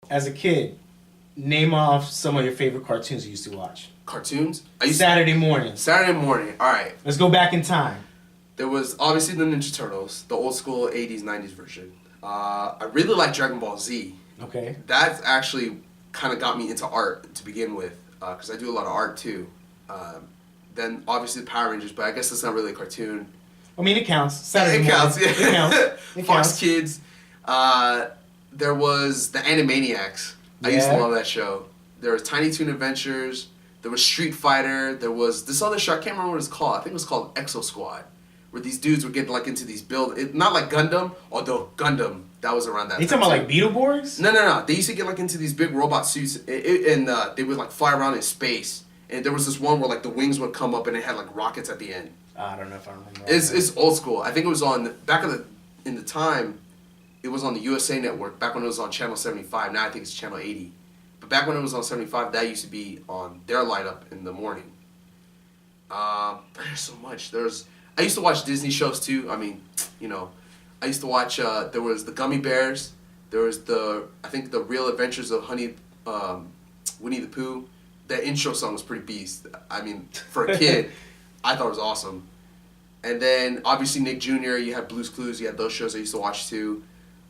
As a kid, name off some of your favorite cartoons you used to watch. Cartoons? Saturday morning. Saturday morning. All right. Let's go back in time. There was obviously the Ninja Turtles, the old school 80s, 90s version. I really like Dragon Ball Z. Okay. That actually kind of got me into art to begin with, because I do a lot of art too. Then obviously the Power Rangers, but I guess that's not really a cartoon. I mean, it counts. Saturday It counts, morning. yeah. It counts. It Fox counts. Kids. There was the Animaniacs. I used to love that show. There was Tiny Toon Adventures. There was Street Fighter. There was this other show. I can't remember what it's called. I think it was called Exo Squad, where these dudes would get like into these not like Gundam, although Gundam, that was around that. You talking about like Beetleborgs? No. They used to get like into these big robot suits, and they would like fly around in space. And there was this one where like the wings would come up and it had like rockets at the end. I don't know if I remember. It's old school. I think it was on in the time. It was on the USA Network back when it was on Channel 75. Now I think it's Channel 80. But back when it was on 75, that used to be on their lineup in the morning. There's so much. I used to watch Disney shows too. I mean, I used to watch. There was the Gummy Bears. There was the Real Adventures of Winnie the Pooh. That intro song was pretty beast. I mean, for a kid, I thought it was awesome. And then obviously Nick Jr. You had Blue's Clues. You had those shows I used to watch too.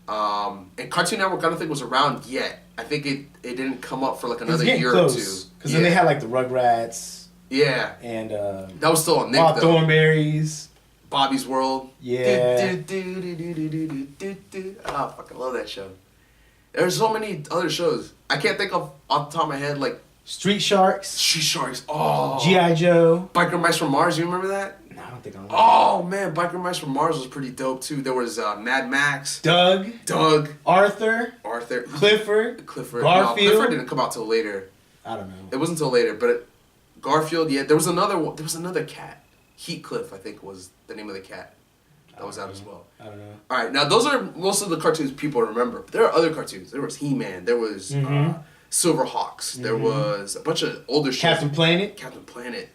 And Cartoon Network I don't think was around yet. I think it didn't come up for like another year or two. Because then they had like the Rugrats. Yeah. And that was still on Nick Bob though. Thornberries. Bobby's World. Yeah. Oh, fuck, I love that show. There's so many other shows. I can't think of off the top of my head like Street Sharks. Street Sharks. Oh. G.I. Joe. Biker Mice from Mars. You remember that? No, I don't think I remember. Oh man, Biker Mice from Mars was pretty dope too. There was Mad Max. Doug. Arthur. Clifford. Garfield. Garfield. No, Clifford didn't come out till later. I don't know. It wasn't till later, but Garfield. Yeah, there was another one. There was another cat. Heathcliff, I think, was the name of the cat. That was out as well. I don't know. All right, now those are most of the cartoons people remember. But there are other cartoons. There was He-Man. There was Silverhawks. There was a bunch of older shows. Captain Planet.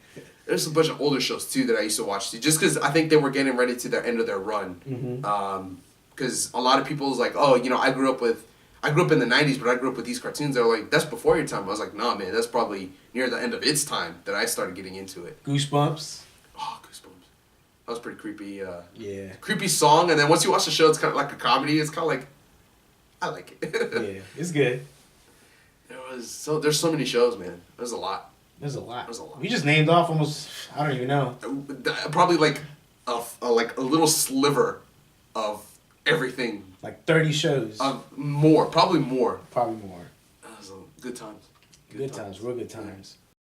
There's a bunch of older shows too that I used to watch too, just because I think they were getting ready to their end of their run. Because a lot of people was like, oh, I grew up in the 90s, but I grew up with these cartoons. They're like, that's before your time. I was like, nah, man, that's probably near the end of its time that I started getting into it. Goosebumps. Oh, Goosebumps. That was pretty creepy. Yeah. Creepy song, and then once you watch the show, it's kind of like a comedy. It's kind of like, I like it. Yeah, it's good. There's so many shows, man. There's a lot. We just named off almost, I don't even know. Probably like a little sliver of everything. Like 30 shows. More. Probably more. Probably more. That was good times. Good times. Real good times.